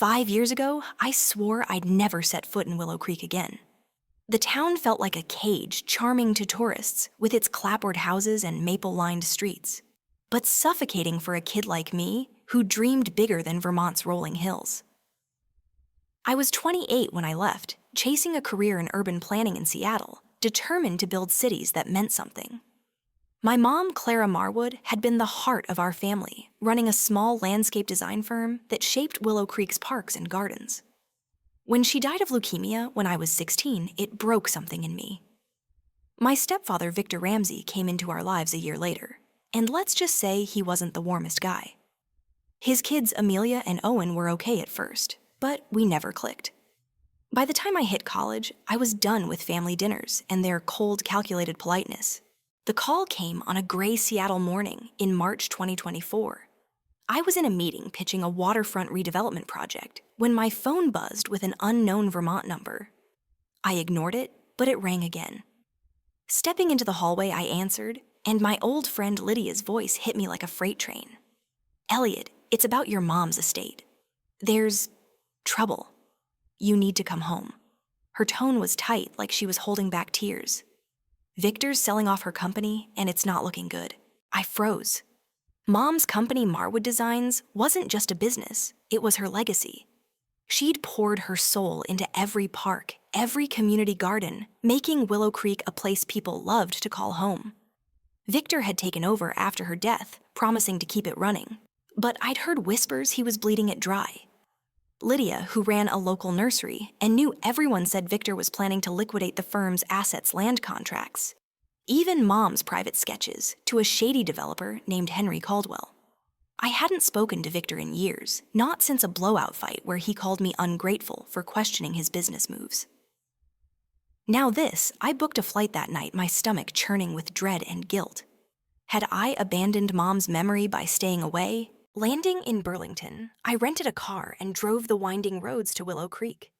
5 years ago, I swore I'd never set foot in Willow Creek again. The town felt like a cage, charming to tourists, with its clapboard houses and maple-lined streets, but suffocating for a kid like me who dreamed bigger than Vermont's rolling hills. I was 28 when I left, chasing a career in urban planning in Seattle, determined to build cities that meant something. My mom, Clara Marwood, had been the heart of our family, running a small landscape design firm that shaped Willow Creek's parks and gardens. When she died of leukemia when I was 16, it broke something in me. My stepfather, Victor Ramsey, came into our lives a year later, and let's just say he wasn't the warmest guy. His kids, Amelia and Owen, were okay at first, but we never clicked. By the time I hit college, I was done with family dinners and their cold, calculated politeness. The call came on a gray Seattle morning in March 2024. I was in a meeting pitching a waterfront redevelopment project when my phone buzzed with an unknown Vermont number. I ignored it, but it rang again. Stepping into the hallway, I answered, and my old friend Lydia's voice hit me like a freight train. "Elliot, it's about your mom's estate. There's trouble. You need to come home." Her tone was tight, like she was holding back tears. "Victor's selling off her company, and it's not looking good." I froze. Mom's company, Marwood Designs, wasn't just a business, it was her legacy. She'd poured her soul into every park, every community garden, making Willow Creek a place people loved to call home. Victor had taken over after her death, promising to keep it running. But I'd heard whispers he was bleeding it dry. Lydia, who ran a local nursery and knew everyone said Victor was planning to liquidate the firm's assets land contracts, even Mom's private sketches, to a shady developer named Henry Caldwell. I hadn't spoken to Victor in years, not since a blowout fight where he called me ungrateful for questioning his business moves. Now I booked a flight that night, my stomach churning with dread and guilt. Had I abandoned Mom's memory by staying away? Landing in Burlington, I rented a car and drove the winding roads to Willow Creek.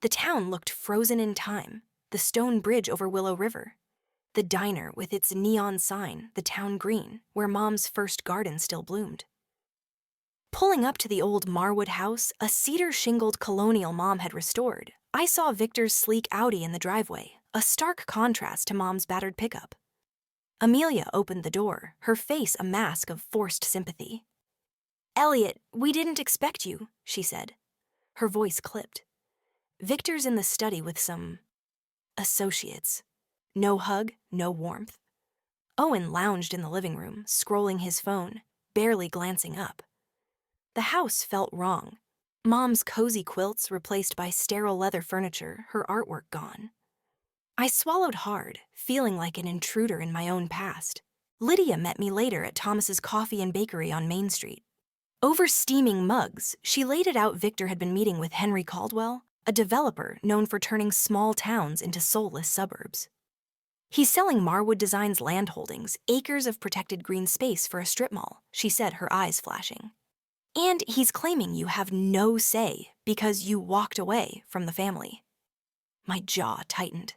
The town looked frozen in time, the stone bridge over Willow River, the diner with its neon sign, the town green, where Mom's first garden still bloomed. Pulling up to the old Marwood house, a cedar-shingled colonial Mom had restored, I saw Victor's sleek Audi in the driveway, a stark contrast to Mom's battered pickup. Amelia opened the door, her face a mask of forced sympathy. "Elliot, we didn't expect you," she said. Her voice clipped. "Victor's in the study with some associates." No hug, no warmth. Owen lounged in the living room, scrolling his phone, barely glancing up. The house felt wrong. Mom's cozy quilts replaced by sterile leather furniture, her artwork gone. I swallowed hard, feeling like an intruder in my own past. Lydia met me later at Thomas's Coffee and Bakery on Main Street. Over steaming mugs, she laid it out Victor had been meeting with Henry Caldwell, a developer known for turning small towns into soulless suburbs. "He's selling Marwood Designs land holdings, acres of protected green space for a strip mall," she said, her eyes flashing. "And he's claiming you have no say because you walked away from the family." My jaw tightened.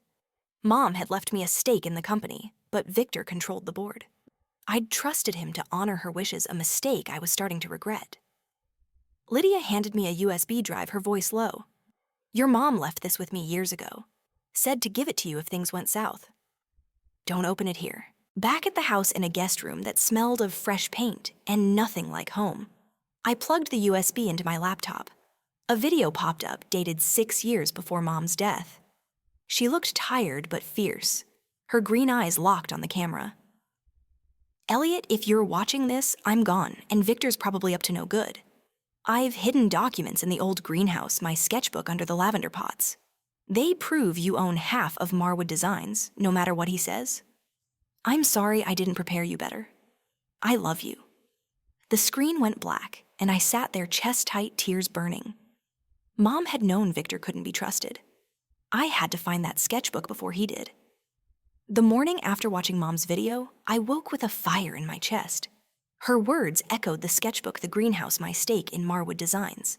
Mom had left me a stake in the company, but Victor controlled the board. I'd trusted him to honor her wishes, a mistake I was starting to regret. Lydia handed me a USB drive, her voice low. "Your mom left this with me years ago. Said to give it to you if things went south." "Don't open it here." Back at the house in a guest room that smelled of fresh paint and nothing like home, I plugged the USB into my laptop. A video popped up dated 6 years before Mom's death. She looked tired but fierce, her green eyes locked on the camera. "Elliot, if you're watching this, I'm gone, and Victor's probably up to no good. I've hidden documents in the old greenhouse, my sketchbook under the lavender pots. They prove you own half of Marwood Designs, no matter what he says. I'm sorry I didn't prepare you better. I love you." The screen went black, and I sat there chest-tight, tears burning. Mom had known Victor couldn't be trusted. I had to find that sketchbook before he did. The morning after watching Mom's video, I woke with a fire in my chest. Her words echoed the sketchbook, the greenhouse, my stake in Marwood Designs.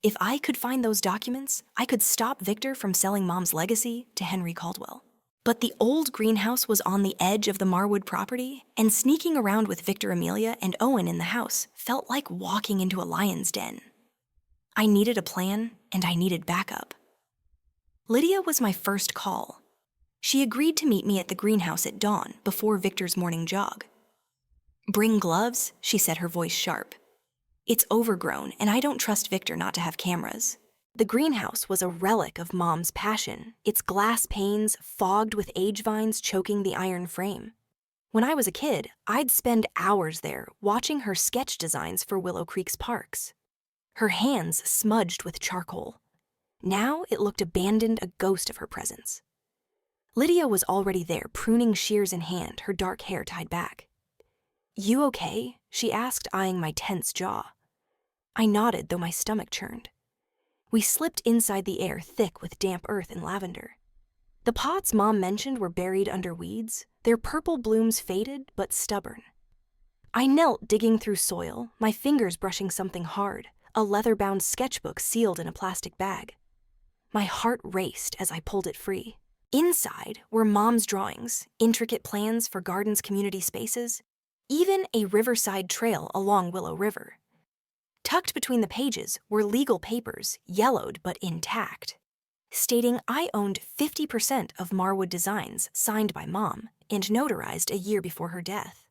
If I could find those documents, I could stop Victor from selling Mom's legacy to Henry Caldwell. But the old greenhouse was on the edge of the Marwood property, and sneaking around with Victor, Amelia, and Owen in the house felt like walking into a lion's den. I needed a plan, and I needed backup. Lydia was my first call. She agreed to meet me at the greenhouse at dawn before Victor's morning jog. "Bring gloves," she said, her voice sharp. "It's overgrown, and I don't trust Victor not to have cameras." The greenhouse was a relic of Mom's passion, its glass panes fogged with age vines choking the iron frame. When I was a kid, I'd spend hours there watching her sketch designs for Willow Creek's parks. Her hands smudged with charcoal. Now it looked abandoned, a ghost of her presence. Lydia was already there, pruning shears in hand, her dark hair tied back. "You okay?" she asked, eyeing my tense jaw. I nodded, though my stomach churned. We slipped inside the air thick with damp earth and lavender. The pots Mom mentioned were buried under weeds, their purple blooms faded but stubborn. I knelt digging through soil, my fingers brushing something hard, a leather-bound sketchbook sealed in a plastic bag. My heart raced as I pulled it free. Inside were Mom's drawings, intricate plans for gardens, community spaces, even a riverside trail along Willow River. Tucked between the pages were legal papers, yellowed but intact, stating I owned 50% of Marwood Designs, signed by Mom and notarized a year before her death.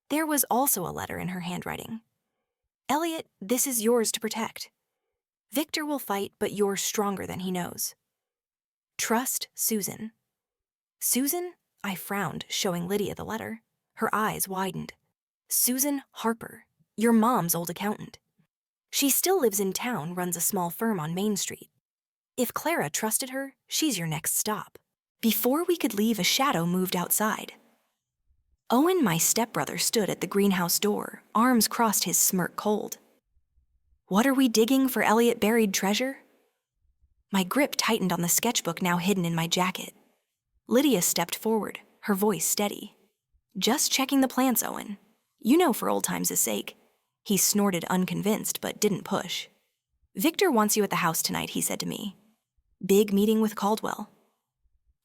There was also a letter in her handwriting. "Elliot, this is yours to protect. Victor will fight, but you're stronger than he knows. Trust Susan." "Susan?" I frowned, showing Lydia the letter. Her eyes widened. "Susan Harper, your mom's old accountant. She still lives in town, runs a small firm on Main Street. If Clara trusted her, she's your next stop." Before we could leave, a shadow moved outside. Owen, my stepbrother, stood at the greenhouse door, arms crossed, his smirk cold. "What are we digging for, Elliot buried treasure?" My grip tightened on the sketchbook now hidden in my jacket. Lydia stepped forward, her voice steady. "Just checking the plants, Owen. You know, for old times' sake." He snorted, unconvinced, but didn't push. "Victor wants you at the house tonight," he said to me. "Big meeting with Caldwell.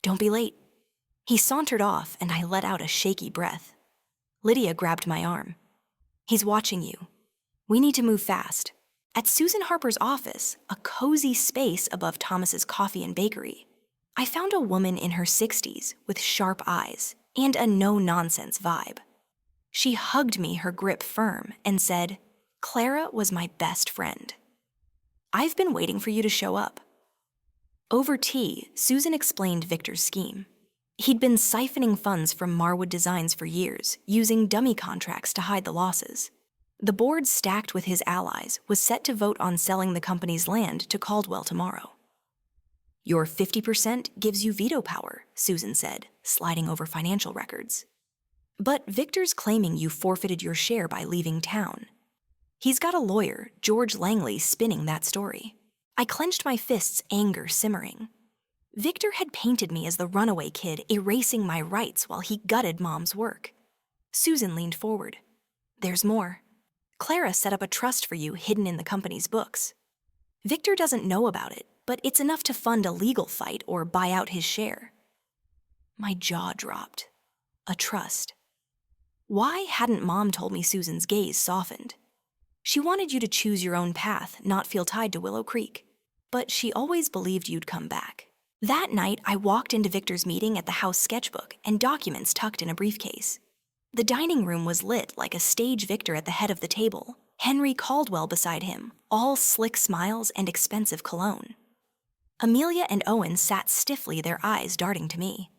Don't be late." He sauntered off, and I let out a shaky breath. Lydia grabbed my arm. "He's watching you. We need to move fast." At Susan Harper's office, a cozy space above Thomas's coffee and bakery, I found a woman in her 60s with sharp eyes and a no-nonsense vibe. She hugged me, her grip firm, and said, "Clara was my best friend. I've been waiting for you to show up." Over tea, Susan explained Victor's scheme. He'd been siphoning funds from Marwood Designs for years, using dummy contracts to hide the losses. The board, stacked with his allies, was set to vote on selling the company's land to Caldwell tomorrow. "Your 50% gives you veto power," Susan said, sliding over financial records. "But Victor's claiming you forfeited your share by leaving town. He's got a lawyer, George Langley, spinning that story." I clenched my fists, anger simmering. Victor had painted me as the runaway kid erasing my rights while he gutted Mom's work. Susan leaned forward. "There's more. Clara set up a trust for you hidden in the company's books. Victor doesn't know about it, but it's enough to fund a legal fight or buy out his share." My jaw dropped. A trust. Why hadn't Mom told me? Susan's gaze softened. "She wanted you to choose your own path, not feel tied to Willow Creek. But she always believed you'd come back." That night, I walked into Victor's meeting at the house sketchbook and documents tucked in a briefcase. The dining room was lit like a stage Victor at the head of the table, Henry Caldwell beside him, all slick smiles and expensive cologne. Amelia and Owen sat stiffly, their eyes darting to me.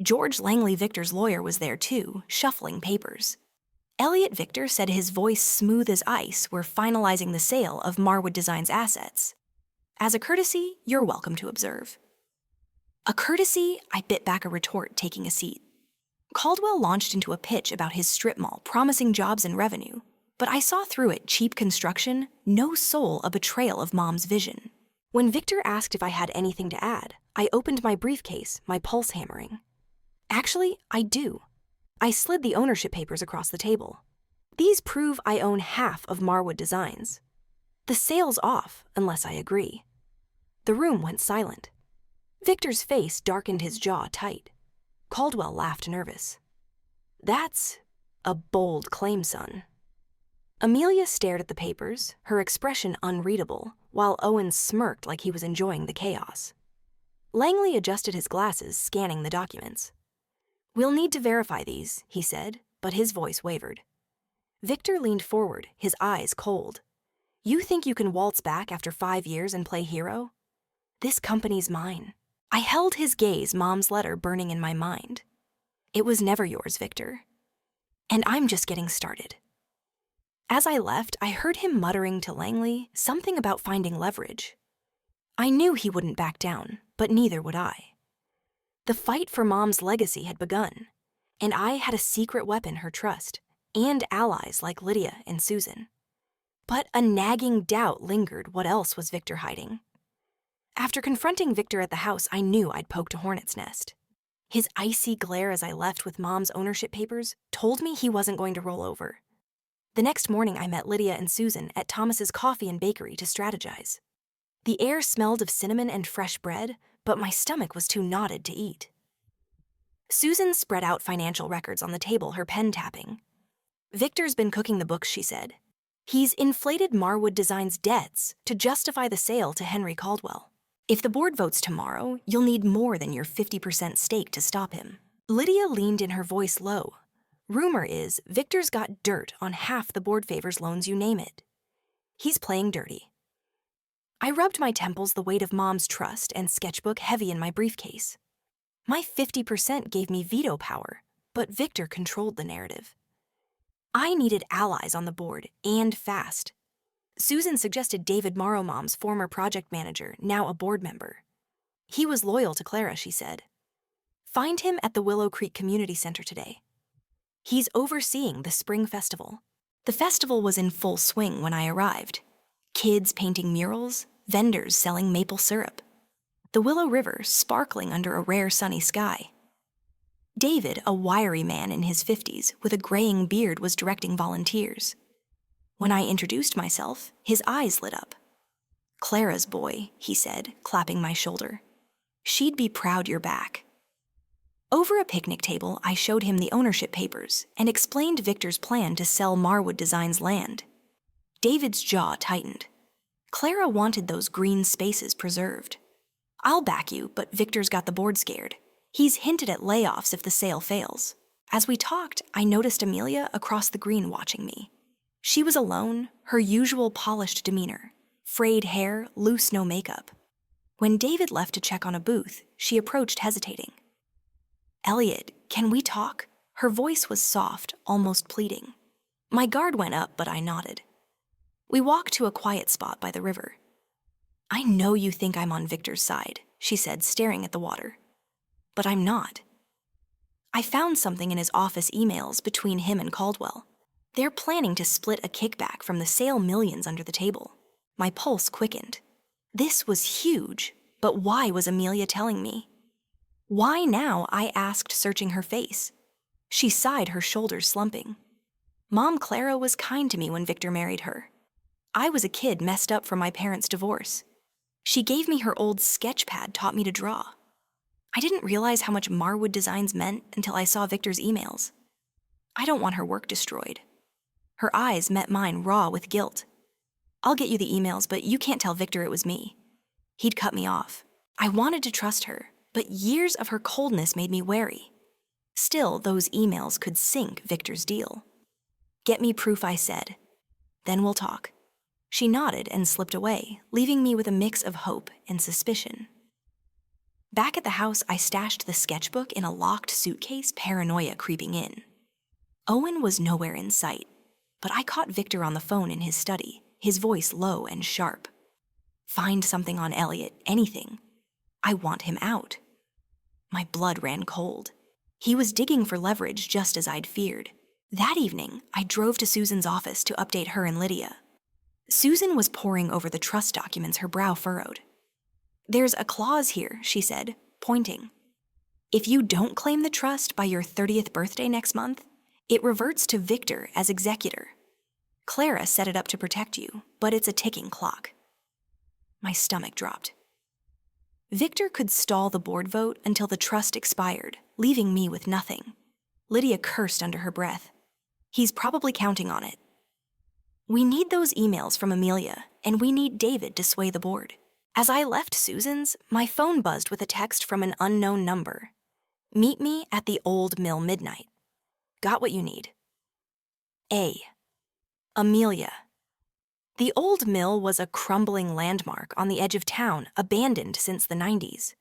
George Langley, Victor's lawyer, was there too, shuffling papers. Elliot Victor said, his voice smooth as ice, "We're finalizing the sale of Marwood Designs' assets. As a courtesy, you're welcome to observe." A courtesy? I bit back a retort, taking a seat. Caldwell launched into a pitch about his strip mall, promising jobs and revenue. But I saw through it: cheap construction, no soul, a betrayal of Mom's vision. When Victor asked if I had anything to add, I opened my briefcase, my pulse hammering. "Actually, I do." I slid the ownership papers across the table. "These prove I own half of Marwood Designs. The sale's off, unless I agree." The room went silent. Victor's face darkened, his jaw tight. Caldwell laughed, nervous. "That's a bold claim, son." Amelia stared at the papers, her expression unreadable, while Owen smirked like he was enjoying the chaos. Langley adjusted his glasses, scanning the documents. "We'll need to verify these," he said, but his voice wavered. Victor leaned forward, his eyes cold. "You think you can waltz back after 5 years and play hero? This company's mine." I held his gaze, Mom's letter burning in my mind. "It was never yours, Victor. And I'm just getting started." As I left, I heard him muttering to Langley something about finding leverage. I knew he wouldn't back down, but neither would I. The fight for Mom's legacy had begun, and I had a secret weapon, her trust, and allies like Lydia and Susan. But a nagging doubt lingered. What else was Victor hiding? After confronting Victor at the house, I knew I'd poked a hornet's nest. His icy glare as I left with Mom's ownership papers told me he wasn't going to roll over. The next morning, I met Lydia and Susan at Thomas's Coffee and Bakery to strategize. The air smelled of cinnamon and fresh bread, but my stomach was too knotted to eat. Susan spread out financial records on the table, her pen tapping. "Victor's been cooking the books," she said. "He's inflated Marwood Design's debts to justify the sale to Henry Caldwell. If the board votes tomorrow, you'll need more than your 50% stake to stop him." Lydia leaned in, her voice low. "Rumor is Victor's got dirt on half the board favors loans, you name it. He's playing dirty." I rubbed my temples, the weight of Mom's trust and sketchbook heavy in my briefcase. My 50% gave me veto power, but Victor controlled the narrative. I needed allies on the board, and fast. Susan suggested David Morrow, Mom's former project manager, now a board member. He was loyal to Clara, she said. "Find him at the Willow Creek Community Center today. He's overseeing the spring festival." The festival was in full swing when I arrived. Kids painting murals, vendors selling maple syrup. The Willow River sparkling under a rare sunny sky. David, a wiry man in his 50s with a graying beard, was directing volunteers. When I introduced myself, his eyes lit up. "Clara's boy," he said, clapping my shoulder. "She'd be proud you're back." Over a picnic table, I showed him the ownership papers and explained Victor's plan to sell Marwood Design's land. David's jaw tightened. Clara wanted those green spaces preserved. "I'll back you, but Victor's got the board scared. He's hinted at layoffs if the sale fails." As we talked, I noticed Amelia across the green watching me. She was alone, her usual polished demeanor, frayed hair, loose, no makeup. When David left to check on a booth, she approached hesitating. "Elliot, can we talk?" Her voice was soft, almost pleading. My guard went up, but I nodded. We walked to a quiet spot by the river. "I know you think I'm on Victor's side," she said, staring at the water. "But I'm not. I found something in his office emails between him and Caldwell. They're planning to split a kickback from the sale millions under the table." My pulse quickened. This was huge, but why was Amelia telling me? "Why now?" I asked, searching her face. She sighed, her shoulders slumping. "Mom Clara was kind to me when Victor married her. I was a kid messed up from my parents' divorce. She gave me her old sketch pad, taught me to draw. I didn't realize how much Marwood Designs meant until I saw Victor's emails. I don't want her work destroyed." Her eyes met mine, raw with guilt. "I'll get you the emails, but you can't tell Victor it was me. He'd cut me off." I wanted to trust her, but years of her coldness made me wary. Still, those emails could sink Victor's deal. "Get me proof," I said. "Then we'll talk." She nodded and slipped away, leaving me with a mix of hope and suspicion. Back at the house, I stashed the sketchbook in a locked suitcase, paranoia creeping in. Owen was nowhere in sight, but I caught Victor on the phone in his study, his voice low and sharp. "Find something on Elliot, anything. I want him out." My blood ran cold. He was digging for leverage just as I'd feared. That evening, I drove to Susan's office to update her and Lydia. Susan was poring over the trust documents, her brow furrowed. "There's a clause here," she said, pointing. "If you don't claim the trust by your 30th birthday next month, it reverts to Victor as executor. Clara set it up to protect you, but it's a ticking clock." My stomach dropped. Victor could stall the board vote until the trust expired, leaving me with nothing. Lydia cursed under her breath. "He's probably counting on it." We need those emails from Amelia, and we need David to sway the board. As I left Susan's, my phone buzzed with a text from an unknown number. Meet me at the Old Mill midnight. Got what you need. A. Amelia. The Old Mill was a crumbling landmark on the edge of town, abandoned since the 90s.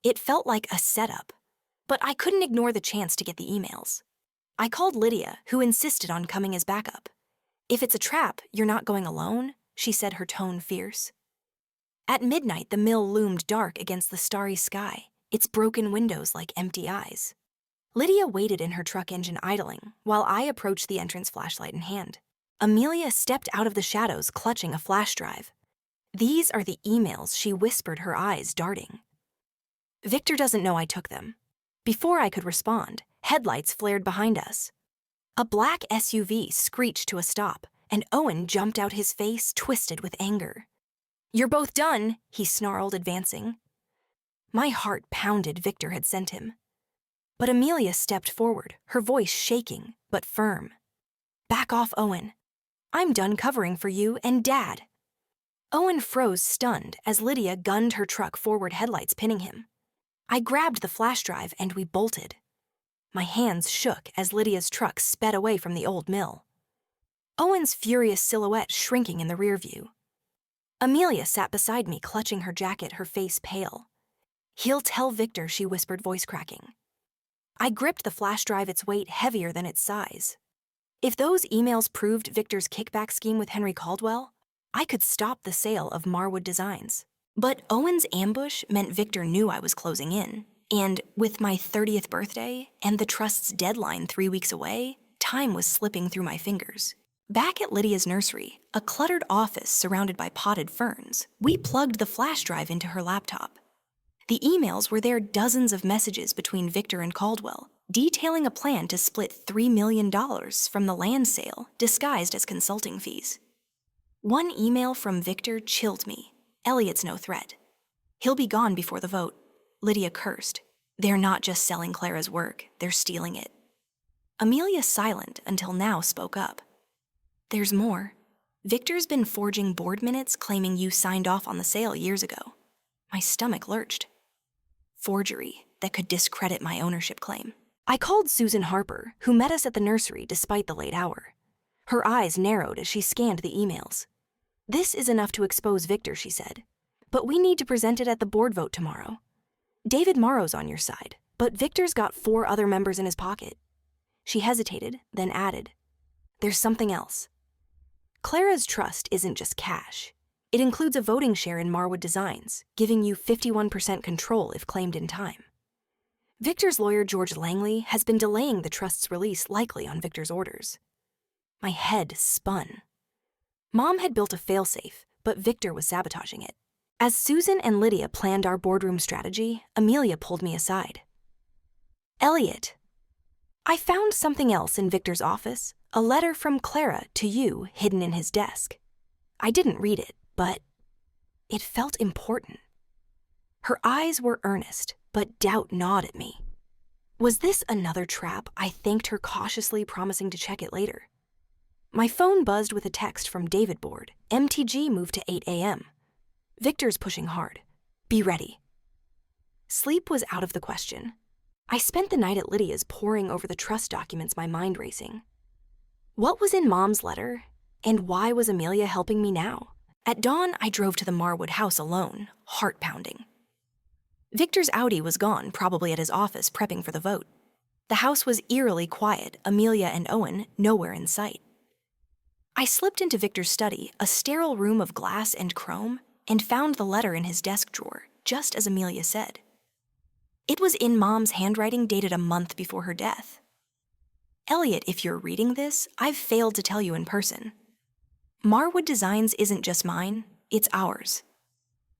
It felt like a setup, but I couldn't ignore the chance to get the emails. I called Lydia, who insisted on coming as backup. If it's a trap, you're not going alone, she said, her tone fierce. At midnight, the mill loomed dark against the starry sky, its broken windows like empty eyes. Lydia waited in her truck engine idling, while I approached the entrance, flashlight in hand. Amelia stepped out of the shadows, clutching a flash drive. These are the emails, she whispered, her eyes darting. Victor doesn't know I took them. Before I could respond, headlights flared behind us. A black SUV screeched to a stop, and Owen jumped out, his face twisted with anger. You're both done, he snarled, advancing. My heart pounded. Victor had sent him. But Amelia stepped forward, her voice shaking, but firm. Back off, Owen. I'm done covering for you and Dad. Owen froze, stunned, as Lydia gunned her truck forward, headlights pinning him. I grabbed the flash drive and we bolted. My hands shook as Lydia's truck sped away from the Old Mill. Owen's furious silhouette shrinking in the rear view. Amelia sat beside me, clutching her jacket, her face pale. He'll tell Victor, she whispered, voice cracking. I gripped the flash drive, its weight heavier than its size. If those emails proved Victor's kickback scheme with Henry Caldwell, I could stop the sale of Marwood Designs. But Owen's ambush meant Victor knew I was closing in. And with my 30th birthday and the trust's deadline 3 weeks away, time was slipping through my fingers. Back at Lydia's nursery, a cluttered office surrounded by potted ferns, we plugged the flash drive into her laptop. The emails were there, dozens of messages between Victor and Caldwell, detailing a plan to split $3 million from the land sale, disguised as consulting fees. One email from Victor chilled me. Elliot's no threat. He'll be gone before the vote. Lydia cursed. They're not just selling Clara's work, they're stealing it. Amelia, silent until now, spoke up. There's more. Victor's been forging board minutes claiming you signed off on the sale years ago. My stomach lurched. Forgery that could discredit my ownership claim. I called Susan Harper, who met us at the nursery despite the late hour. Her eyes narrowed as she scanned the emails. This is enough to expose Victor, she said. But we need to present it at the board vote tomorrow. David Morrow's on your side, but Victor's got 4 other members in his pocket. She hesitated, then added, there's something else. Clara's trust isn't just cash. It includes a voting share in Marwood Designs, giving you 51% control if claimed in time. Victor's lawyer, George Langley, has been delaying the trust's release, likely on Victor's orders. My head spun. Mom had built a failsafe, but Victor was sabotaging it. As Susan and Lydia planned our boardroom strategy, Amelia pulled me aside. Elliot, I found something else in Victor's office, a letter from Clara to you hidden in his desk. I didn't read it, but it felt important. Her eyes were earnest, but doubt gnawed at me. Was this another trap? I thanked her cautiously, promising to check it later. My phone buzzed with a text from David Board. MTG moved to 8 a.m. Victor's pushing hard. Be ready. Sleep was out of the question. I spent the night at Lydia's, poring over the trust documents, my mind racing. What was in Mom's letter, and why was Amelia helping me now? At dawn, I drove to the Marwood house alone, heart pounding. Victor's Audi was gone, probably at his office prepping for the vote. The house was eerily quiet, Amelia and Owen nowhere in sight. I slipped into Victor's study, a sterile room of glass and chrome, and found the letter in his desk drawer, just as Amelia said. It was in Mom's handwriting, dated a month before her death. Elliot, if you're reading this, I've failed to tell you in person. Marwood Designs isn't just mine, it's ours.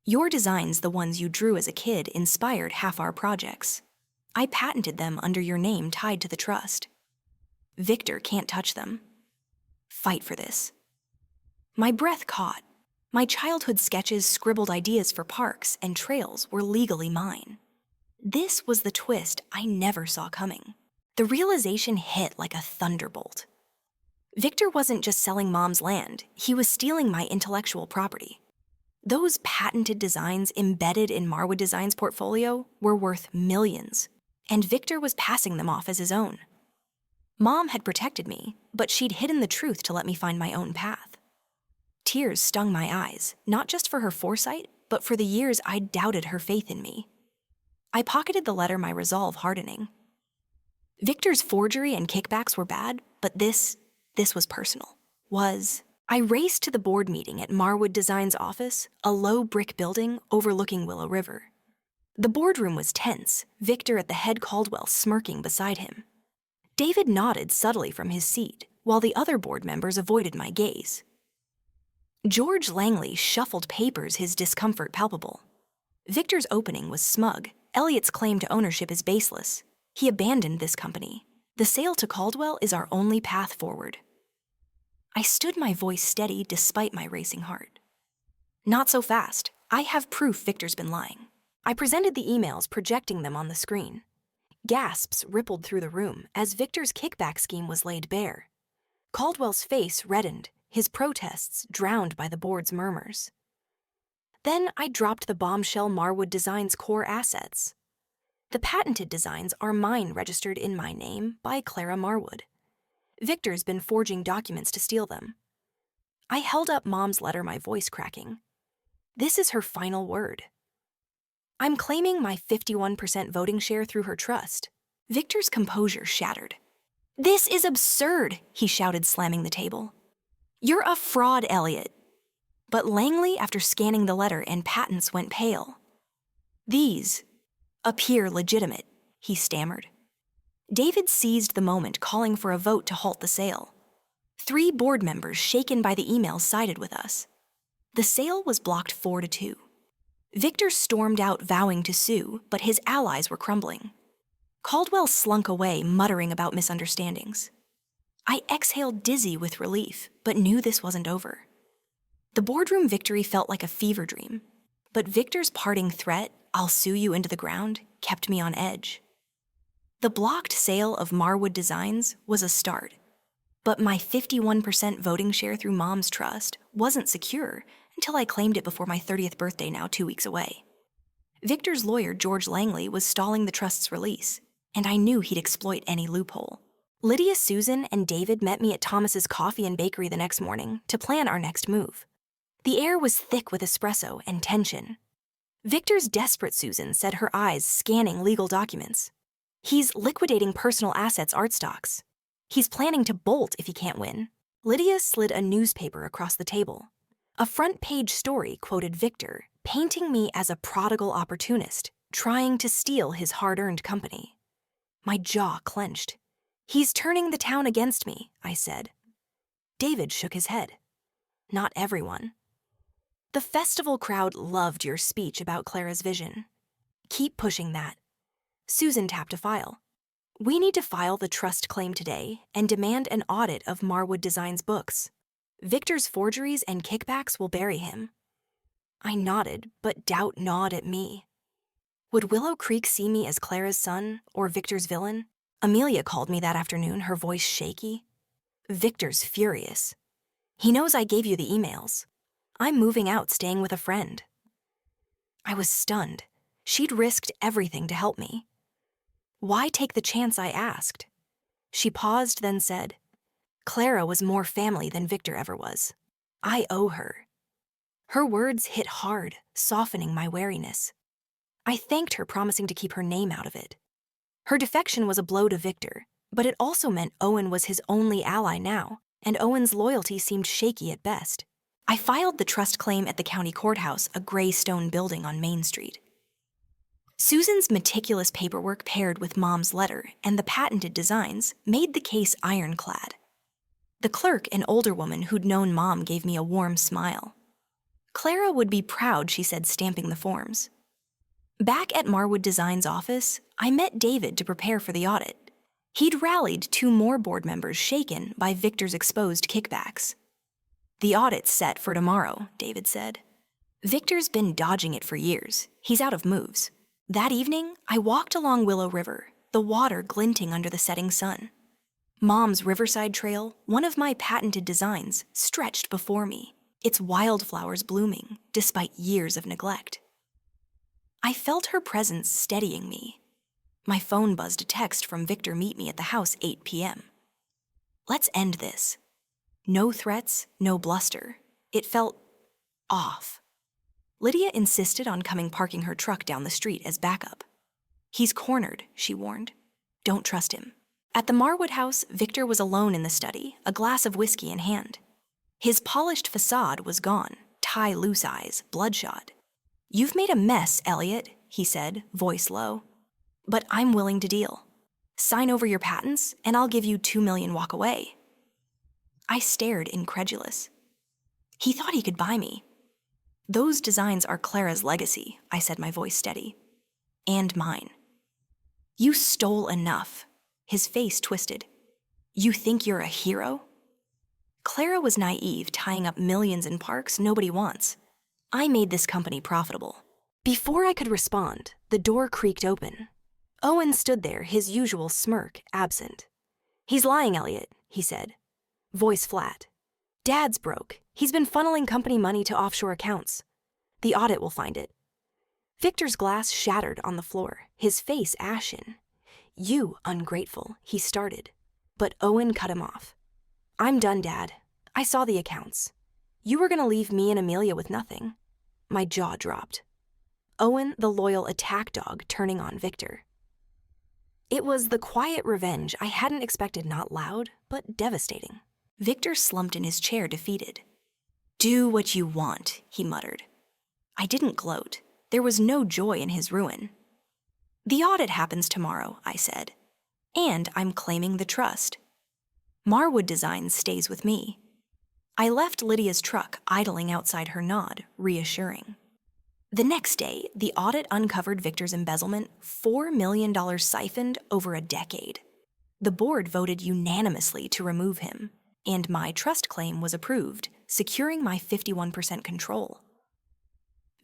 Your designs, the ones you drew as a kid, inspired half our projects. I patented them under your name tied to the trust. Victor can't touch them. Fight for this. My breath caught. My childhood sketches, scribbled ideas for parks and trails, were legally mine. This was the twist I never saw coming. The realization hit like a thunderbolt. Victor wasn't just selling Mom's land, he was stealing my intellectual property. Those patented designs embedded in Marwood Design's portfolio were worth millions, and Victor was passing them off as his own. Mom had protected me, but she'd hidden the truth to let me find my own path. Tears stung my eyes, not just for her foresight, but for the years I'd doubted her faith in me. I pocketed the letter, my resolve hardening. Victor's forgery and kickbacks were bad, but this was personal. I raced to the board meeting at Marwood Design's office, a low brick building overlooking Willow River. The boardroom was tense, Victor at the head Caldwell smirking beside him. David nodded subtly from his seat, while the other board members avoided my gaze. George Langley shuffled papers, his discomfort palpable. Victor's opening was smug. Elliot's claim to ownership is baseless. He abandoned this company. The sale to Caldwell is our only path forward. I stood, my voice steady despite my racing heart. Not so fast. I have proof Victor's been lying. I presented the emails, projecting them on the screen. Gasps rippled through the room as Victor's kickback scheme was laid bare. Caldwell's face reddened, his protests drowned by the board's murmurs. Then I dropped the bombshell: Marwood Design's core assets. The patented designs are mine, registered in my name by Clara Marwood. Victor's been forging documents to steal them. I held up Mom's letter, my voice cracking. This is her final word. I'm claiming my 51% voting share through her trust. Victor's composure shattered. This is absurd, he shouted, slamming the table. You're a fraud, Elliot. But Langley, after scanning the letter and patents, went pale. These appear legitimate, he stammered. David seized the moment, calling for a vote to halt the sale. 3 board members, shaken by the emails, sided with us. The sale was blocked 4-2. Victor stormed out, vowing to sue, but his allies were crumbling. Caldwell slunk away, muttering about misunderstandings. I exhaled, dizzy with relief, but knew this wasn't over. The boardroom victory felt like a fever dream, but Victor's parting threat, "I'll sue you into the ground," kept me on edge. The blocked sale of Marwood Designs was a start, but my 51% voting share through Mom's trust wasn't secure until I claimed it before my 30th birthday, now 2 weeks away. Victor's lawyer, George Langley, was stalling the trust's release, and I knew he'd exploit any loophole. Lydia, Susan, and David met me at Thomas's Coffee and Bakery the next morning to plan our next move. The air was thick with espresso and tension. Victor's desperate, Susan said, her eyes scanning legal documents. He's liquidating personal assets, art stocks. He's planning to bolt if he can't win. Lydia slid a newspaper across the table. A front-page story quoted Victor, painting me as a prodigal opportunist, trying to steal his hard-earned company. My jaw clenched. He's turning the town against me, I said. David shook his head. Not everyone. The festival crowd loved your speech about Clara's vision. Keep pushing that. Susan tapped a file. We need to file the trust claim today and demand an audit of Marwood Design's books. Victor's forgeries and kickbacks will bury him. I nodded, but doubt gnawed at me. Would Willow Creek see me as Clara's son or Victor's villain? Amelia called me that afternoon, her voice shaky. Victor's furious. He knows I gave you the emails. I'm moving out, staying with a friend. I was stunned. She'd risked everything to help me. Why take the chance, I asked. She paused, then said, Clara was more family than Victor ever was. I owe her. Her words hit hard, softening my wariness. I thanked her, promising to keep her name out of it. Her defection was a blow to Victor, but it also meant Owen was his only ally now, and Owen's loyalty seemed shaky at best. I filed the trust claim at the county courthouse, a gray stone building on Main Street. Susan's meticulous paperwork paired with Mom's letter and the patented designs made the case ironclad. The clerk, an older woman who'd known Mom, gave me a warm smile. Clara would be proud, she said, stamping the forms. Back at Marwood Design's office, I met David to prepare for the audit. He'd rallied 2 more board members shaken by Victor's exposed kickbacks. The audit's set for tomorrow, David said. Victor's been dodging it for years. He's out of moves. That evening, I walked along Willow River, the water glinting under the setting sun. Mom's Riverside Trail, one of my patented designs, stretched before me, its wildflowers blooming despite years of neglect. I felt her presence steadying me. My phone buzzed a text from Victor: meet me at the house 8 p.m. Let's end this. No threats, no bluster. It felt off. Lydia insisted on parking her truck down the street as backup. He's cornered, she warned. Don't trust him. At the Marwood house, Victor was alone in the study, a glass of whiskey in hand. His polished facade was gone, tie loose eyes, bloodshot. You've made a mess, Elliot, he said, voice low. But I'm willing to deal. Sign over your patents, and I'll give you $2 million, walk away. I stared, incredulous. He thought he could buy me. Those designs are Clara's legacy, I said, my voice steady. And mine. You stole enough. His face twisted. You think you're a hero? Clara was naive, tying up millions in parks nobody wants. I made this company profitable. Before I could respond, the door creaked open. Owen stood there, his usual smirk absent. He's lying, Elliot, he said, voice flat. Dad's broke. He's been funneling company money to offshore accounts. The audit will find it. Victor's glass shattered on the floor, his face ashen. You ungrateful, he started. But Owen cut him off. I'm done, Dad. I saw the accounts. You were going to leave me and Amelia with nothing. My jaw dropped. Owen, the loyal attack dog, turning on Victor. It was the quiet revenge I hadn't expected, not loud, but devastating. Victor slumped in his chair, defeated. Do what you want, he muttered. I didn't gloat. There was no joy in his ruin. The audit happens tomorrow, I said. And I'm claiming the trust. Marwood Designs stays with me. I left Lydia's truck idling outside her nod, reassuring. The next day, the audit uncovered Victor's embezzlement, $4 million siphoned over a decade. The board voted unanimously to remove him, and my trust claim was approved, securing my 51% control.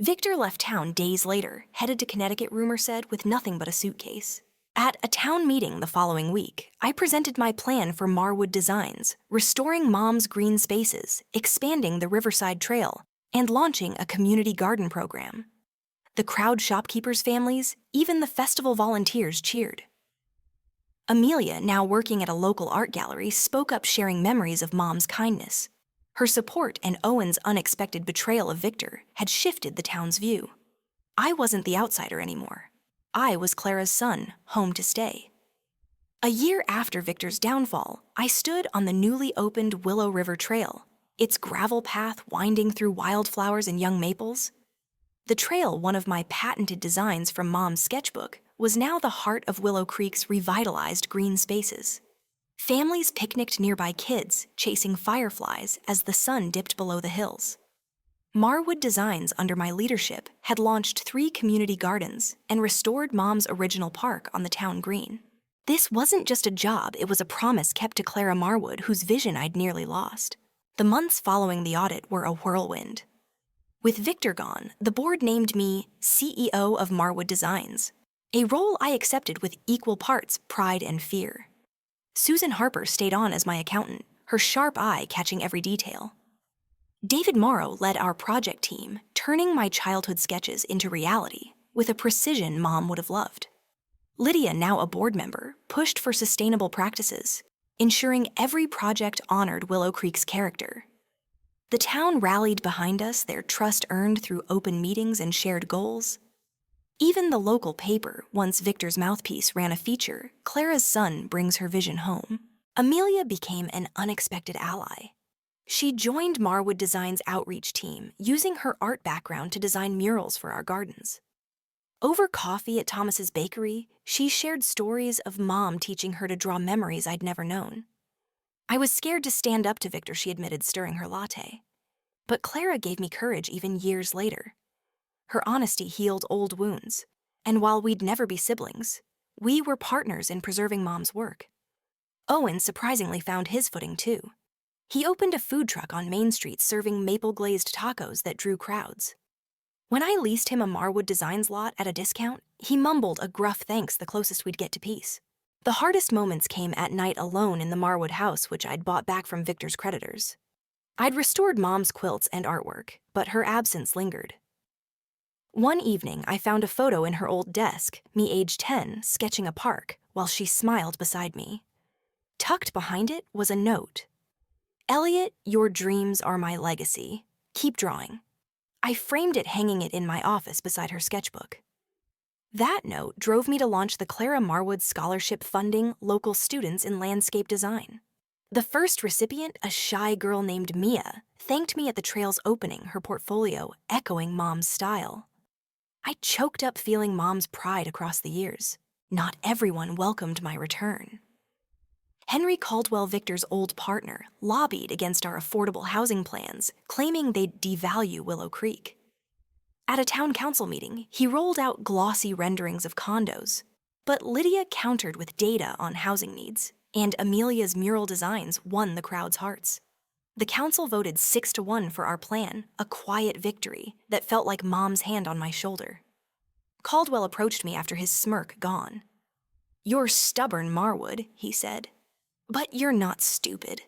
Victor left town days later, headed to Connecticut, rumor said, with nothing but a suitcase. At a town meeting the following week, I presented my plan for Marwood Designs, restoring Mom's green spaces, expanding the Riverside Trail, and launching a community garden program. The crowd shopkeepers' families, even the festival volunteers cheered. Amelia, now working at a local art gallery, spoke up, sharing memories of Mom's kindness. Her support and Owen's unexpected betrayal of Victor had shifted the town's view. I wasn't the outsider anymore. I was Clara's son, home to stay. A year after Victor's downfall, I stood on the newly opened Willow River Trail, its gravel path winding through wildflowers and young maples. The trail, one of my patented designs from Mom's sketchbook, was now the heart of Willow Creek's revitalized green spaces. Families picnicked nearby kids, chasing fireflies as the sun dipped below the hills. Marwood Designs, under my leadership, had launched 3 community gardens and restored Mom's original park on the town green. This wasn't just a job, it was a promise kept to Clara Marwood, whose vision I'd nearly lost. The months following the audit were a whirlwind. With Victor gone, the board named me CEO of Marwood Designs, a role I accepted with equal parts pride and fear. Susan Harper stayed on as my accountant, her sharp eye catching every detail. David Morrow led our project team, turning my childhood sketches into reality with a precision Mom would have loved. Lydia, now a board member, pushed for sustainable practices, ensuring every project honored Willow Creek's character. The town rallied behind us, their trust earned through open meetings and shared goals. Even the local paper, once Victor's mouthpiece, ran a feature, Clara's son brings her vision home. Amelia became an unexpected ally. She joined Marwood Designs' outreach team, using her art background to design murals for our gardens. Over coffee at Thomas's bakery, she shared stories of Mom teaching her to draw memories I'd never known. I was scared to stand up to Victor, she admitted, stirring her latte. But Clara gave me courage even years later. Her honesty healed old wounds, and while we'd never be siblings, we were partners in preserving Mom's work. Owen surprisingly found his footing too. He opened a food truck on Main Street serving maple-glazed tacos that drew crowds. When I leased him a Marwood Designs lot at a discount, he mumbled a gruff thanks, the closest we'd get to peace. The hardest moments came at night alone in the Marwood house, which I'd bought back from Victor's creditors. I'd restored Mom's quilts and artwork, but her absence lingered. One evening, I found a photo in her old desk, me age 10, sketching a park, while she smiled beside me. Tucked behind it was a note. "Elliot, your dreams are my legacy. Keep drawing." I framed it, hanging it in my office beside her sketchbook. That note drove me to launch the Clara Marwood Scholarship funding local students in landscape design. The first recipient, a shy girl named Mia, thanked me at the trail's opening, her portfolio echoing Mom's style. I choked up, feeling Mom's pride across the years. Not everyone welcomed my return. Henry Caldwell, Victor's old partner, lobbied against our affordable housing plans, claiming they'd devalue Willow Creek. At a town council meeting, he rolled out glossy renderings of condos, but Lydia countered with data on housing needs, and Amelia's mural designs won the crowd's hearts. The council voted 6-1 for our plan, a quiet victory that felt like Mom's hand on my shoulder. Caldwell approached me after his smirk gone. "You're stubborn, Marwood," he said. "But you're not stupid.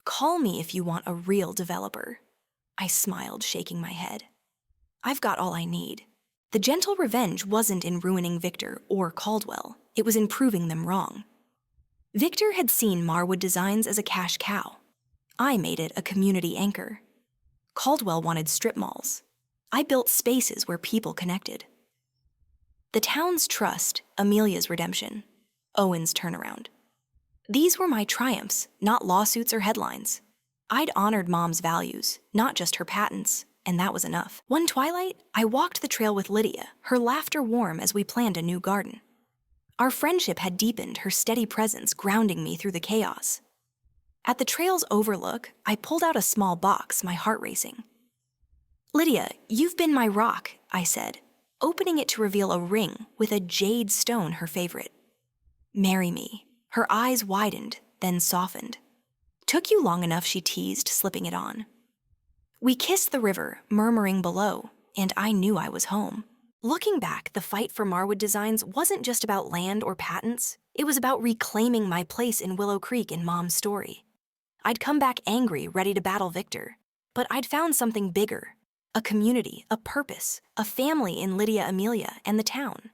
Call me if you want a real developer." I smiled, shaking my head. "I've got all I need." The gentle revenge wasn't in ruining Victor or Caldwell. It was in proving them wrong. Victor had seen Marwood Designs as a cash cow. I made it a community anchor. Caldwell wanted strip malls. I built spaces where people connected. The town's trust, Amelia's redemption, Owen's turnaround. These were my triumphs, not lawsuits or headlines. I'd honored Mom's values, not just her patents, and that was enough. One twilight, I walked the trail with Lydia, her laughter warm as we planned a new garden. Our friendship had deepened, her steady presence grounding me through the chaos. At the trail's overlook, I pulled out a small box, my heart racing. "Lydia, you've been my rock," I said, opening it to reveal a ring with a jade stone, her favorite. "Marry me." Her eyes widened, then softened. "Took you long enough," she teased, slipping it on. We kissed the river, murmuring below, and I knew I was home. Looking back, the fight for Marwood Designs wasn't just about land or patents. It was about reclaiming my place in Willow Creek in Mom's story. I'd come back angry, ready to battle Victor, but I'd found something bigger, a community, a purpose, a family in Lydia, Amelia, and the town.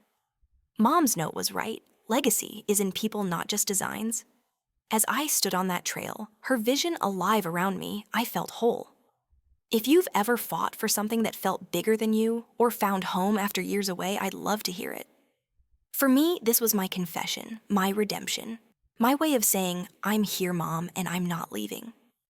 Mom's note was right. Legacy is in people, not just designs. As I stood on that trail, her vision alive around me, I felt whole. If you've ever fought for something that felt bigger than you, or found home after years away, I'd love to hear it. For me, this was my confession, my redemption, my way of saying, "I'm here, Mom, and I'm not leaving."